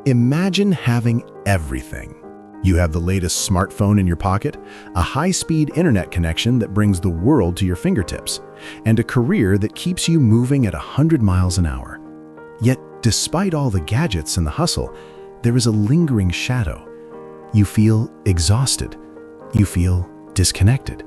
Imagine having everything. You have the latest smartphone in your pocket, a high-speed internet connection that brings the world to your fingertips, and a career that keeps you moving at 100 miles an hour. Yet, despite all the gadgets and the hustle, there is a lingering shadow. You feel exhausted. You feel disconnected.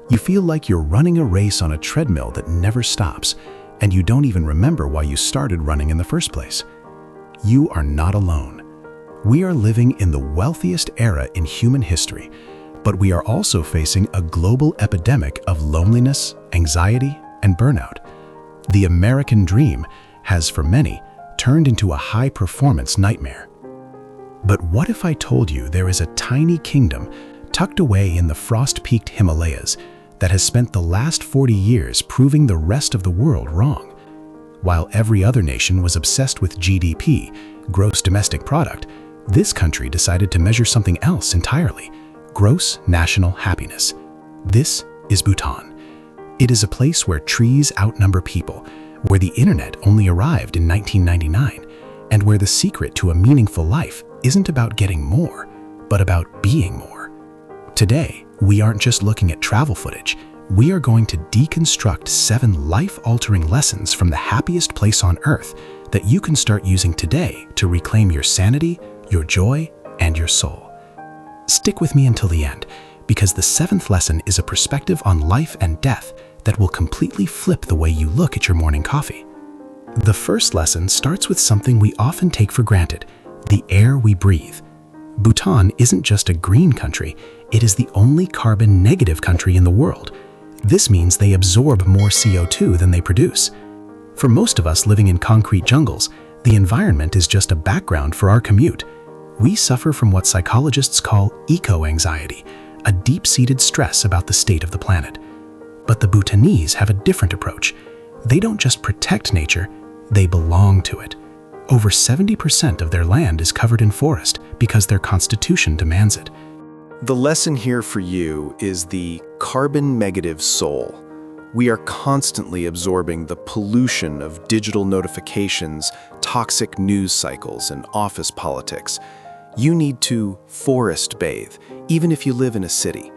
You feel like you're running a race on a treadmill that never stops, and you don't even remember why you started running in the first place. You are not alone. We are living in the wealthiest era in human history, but we are also facing a global epidemic of loneliness, anxiety, and burnout. The American dream has, for many, turned into a high-performance nightmare. But what if I told you there is a tiny kingdom tucked away in the frost-peaked Himalayas that has spent the last 40 years proving the rest of the world wrong? While every other nation was obsessed with GDP, gross domestic product, this country decided to measure something else entirely: gross national happiness. This is Bhutan. It is a place where trees outnumber people, where the internet only arrived in 1999, and where the secret to a meaningful life isn't about getting more, but about being more. Today, we aren't just looking at travel footage. We are going to deconstruct 7 life-altering lessons from the happiest place on Earth that you can start using today to reclaim your sanity, your joy, and your soul. Stick with me until the end, because the 7th lesson is a perspective on life and death that will completely flip the way you look at your morning coffee. The first lesson starts with something we often take for granted: the air we breathe. Bhutan isn't just a green country, it is the only carbon-negative country in the world. This means they absorb more CO2 than they produce. For most of us living in concrete jungles, the environment is just a background for our commute. We suffer from what psychologists call eco-anxiety, a deep-seated stress about the state of the planet. But the Bhutanese have a different approach. They don't just protect nature, they belong to it. Over 70% of their land is covered in forest because their constitution demands it. The lesson here for you is the carbon-negative soul. We are constantly absorbing the pollution of digital notifications, toxic news cycles, and office politics. You need to forest bathe, even if you live in a city.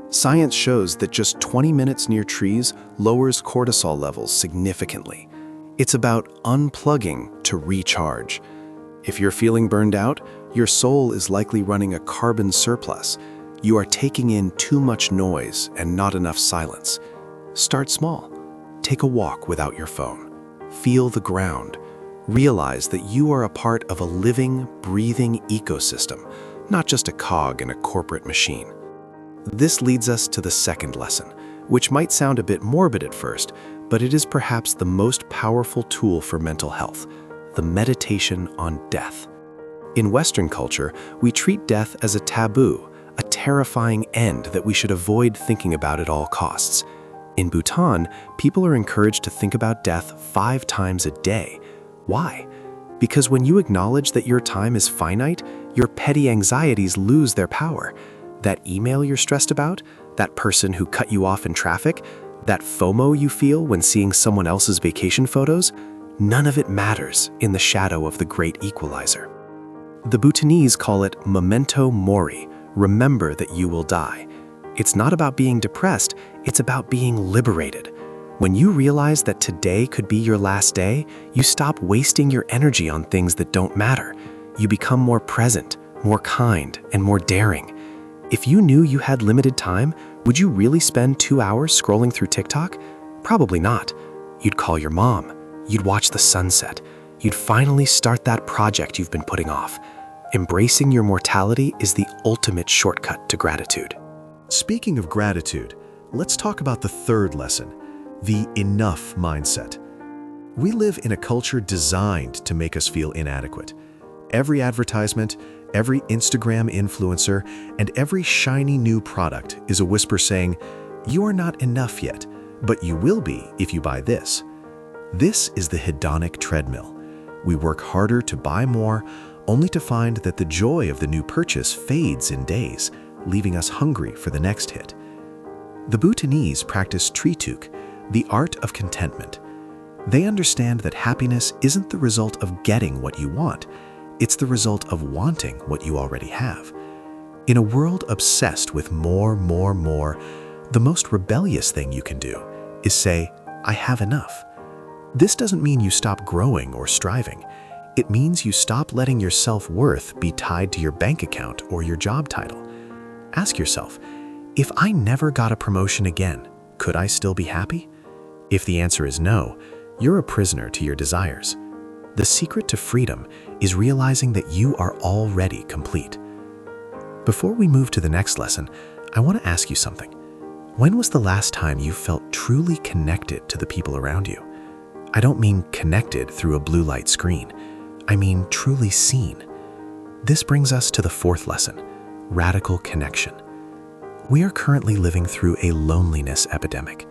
Science shows that just 20 minutes near trees lowers cortisol levels significantly. It's about unplugging to recharge. If you're feeling burned out, your soul is likely running a carbon surplus. You are taking in too much noise and not enough silence. Start small. Take a walk without your phone. Feel the ground. Realize that you are a part of a living, breathing ecosystem, not just a cog in a corporate machine. This leads us to the second lesson, which might sound a bit morbid at first, but it is perhaps the most powerful tool for mental health: the meditation on death. In Western culture, we treat death as a taboo, a terrifying end that we should avoid thinking about at all costs. In Bhutan, people are encouraged to think about death 5 times a day. Why? Because when you acknowledge that your time is finite, your petty anxieties lose their power. That email you're stressed about, that person who cut you off in traffic, that FOMO you feel when seeing someone else's vacation photos, none of it matters in the shadow of the great equalizer. The Bhutanese call it memento mori, remember that you will die. It's not about being depressed, it's about being liberated. When you realize that today could be your last day, you stop wasting your energy on things that don't matter. You become more present, more kind, and more daring. If you knew you had limited time, would you really spend 2 hours scrolling through TikTok? Probably not. You'd call your mom. You'd watch the sunset. You'd finally start that project you've been putting off. Embracing your mortality is the ultimate shortcut to gratitude. Speaking of gratitude, let's talk about the third lesson: the enough mindset. We live in a culture designed to make us feel inadequate. Every advertisement, every Instagram influencer, and every shiny new product is a whisper saying, "You are not enough yet, but you will be if you buy this." This is the hedonic treadmill. We work harder to buy more, only to find that the joy of the new purchase fades in days, leaving us hungry for the next hit. The Bhutanese practice trituk, the art of contentment. They understand that happiness isn't the result of getting what you want. It's the result of wanting what you already have. In a world obsessed with more, the most rebellious thing you can do is say, I have enough. This doesn't mean you stop growing or striving. It means you stop letting your self-worth be tied to your bank account or your job title. Ask yourself, if I never got a promotion again, could I still be happy? If the answer is no, you're a prisoner to your desires. The secret to freedom is realizing that you are already complete. Before we move to the next lesson, I want to ask you something. When was the last time you felt truly connected to the people around you? I don't mean connected through a blue light screen. I mean truly seen. This brings us to the fourth lesson, radical connection. We are currently living through a loneliness epidemic.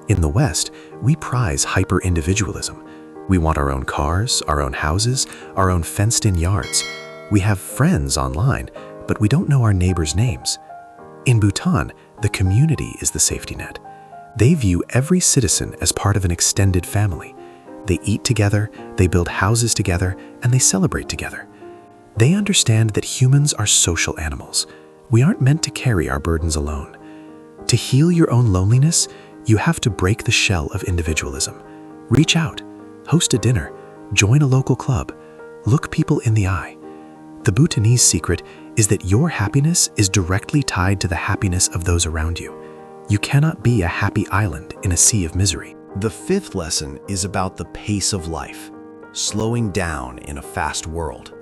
In the West, we prize hyper-individualism. We want our own cars, our own houses, our own fenced-in yards. We have friends online, but we don't know our neighbors' names. In Bhutan, the community is the safety net. They view every citizen as part of an extended family. They eat together, they build houses together, and they celebrate together. They understand that humans are social animals. We aren't meant to carry our burdens alone. To heal your own loneliness, you have to break the shell of individualism. Reach out, host a dinner, join a local club, look people in the eye. The Bhutanese secret is that your happiness is directly tied to the happiness of those around you. You cannot be a happy island in a sea of misery. The fifth lesson is about the pace of life, slowing down in a fast world.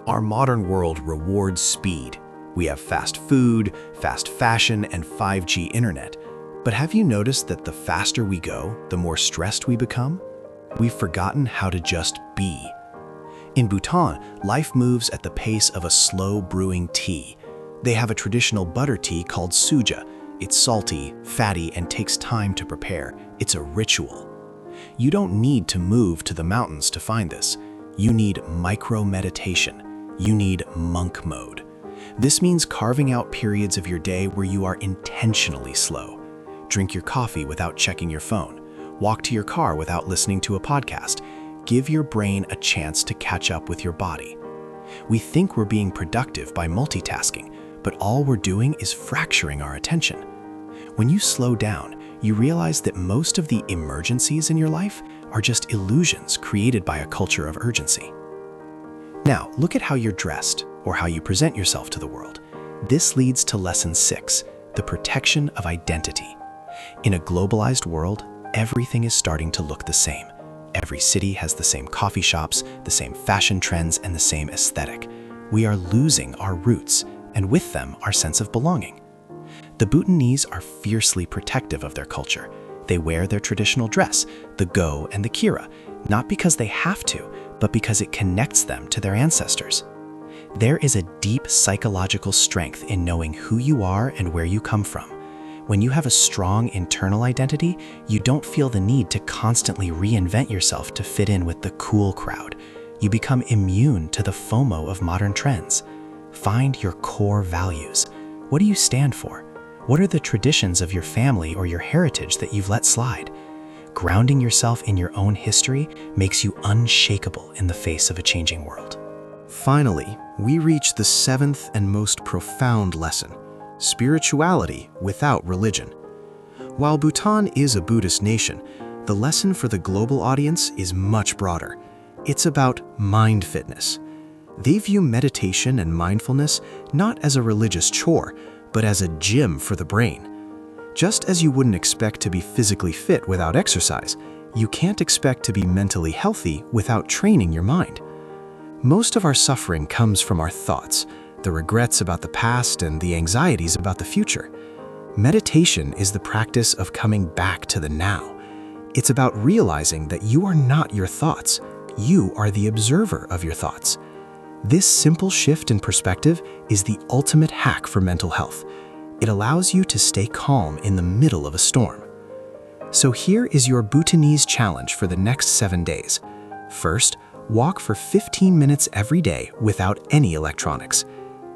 Our modern world rewards speed. We have fast food, fast fashion, and 5G internet. But have you noticed that the faster we go, the more stressed we become? We've forgotten how to just be. In Bhutan, life moves at the pace of a slow brewing tea. They have a traditional butter tea called suja. It's salty, fatty, and takes time to prepare. It's a ritual. You don't need to move to the mountains to find this. You need micro-meditation. You need monk mode. This means carving out periods of your day where you are intentionally slow. Drink your coffee without checking your phone. Walk to your car without listening to a podcast. Give your brain a chance to catch up with your body. We think we're being productive by multitasking, but all we're doing is fracturing our attention. When you slow down, you realize that most of the emergencies in your life are just illusions created by a culture of urgency. Now, look at how you're dressed or how you present yourself to the world. This leads to lesson 6, the protection of identity. In a globalized world, everything is starting to look the same. Every city has the same coffee shops, the same fashion trends, and the same aesthetic. We are losing our roots, and with them, our sense of belonging. The Bhutanese are fiercely protective of their culture. They wear their traditional dress, the go and the kira, not because they have to, but because it connects them to their ancestors. There is a deep psychological strength in knowing who you are and where you come from. When you have a strong internal identity, you don't feel the need to constantly reinvent yourself to fit in with the cool crowd. You become immune to the FOMO of modern trends. Find your core values. What do you stand for? What are the traditions of your family or your heritage that you've let slide? Grounding yourself in your own history makes you unshakable in the face of a changing world. Finally, we reach the seventh and most profound lesson: spirituality without religion. While Bhutan is a Buddhist nation, the lesson for the global audience is much broader. It's about mind fitness. They view meditation and mindfulness not as a religious chore, but as a gym for the brain. Just as you wouldn't expect to be physically fit without exercise, you can't expect to be mentally healthy without training your mind. Most of our suffering comes from our thoughts, the regrets about the past and the anxieties about the future. Meditation is the practice of coming back to the now. It's about realizing that you are not your thoughts. You are the observer of your thoughts. This simple shift in perspective is the ultimate hack for mental health. It allows you to stay calm in the middle of a storm. So here is your Bhutanese challenge for the next 7 days. First, walk for 15 minutes every day without any electronics.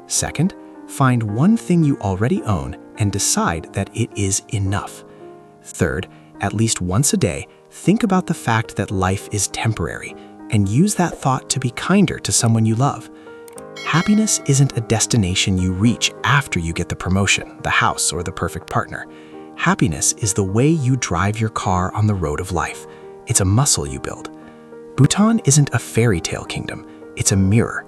Second, find one thing you already own and decide that it is enough. Third, at least once a day, think about the fact that life is temporary and use that thought to be kinder to someone you love. Happiness isn't a destination you reach after you get the promotion, the house, or the perfect partner. Happiness is the way you drive your car on the road of life. It's a muscle you build. Bhutan isn't a fairy tale kingdom, it's a mirror.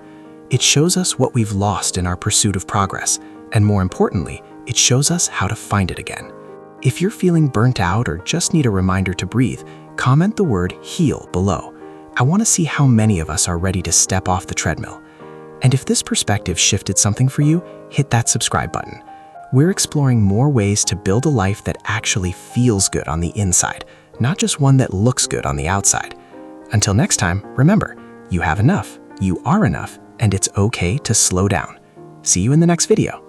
It shows us what we've lost in our pursuit of progress, and more importantly, it shows us how to find it again. If you're feeling burnt out or just need a reminder to breathe, comment the word HEAL below. I want to see how many of us are ready to step off the treadmill. And if this perspective shifted something for you, hit that subscribe button. We're exploring more ways to build a life that actually feels good on the inside, not just one that looks good on the outside. Until next time, remember, you have enough, you are enough, and it's okay to slow down. See you in the next video.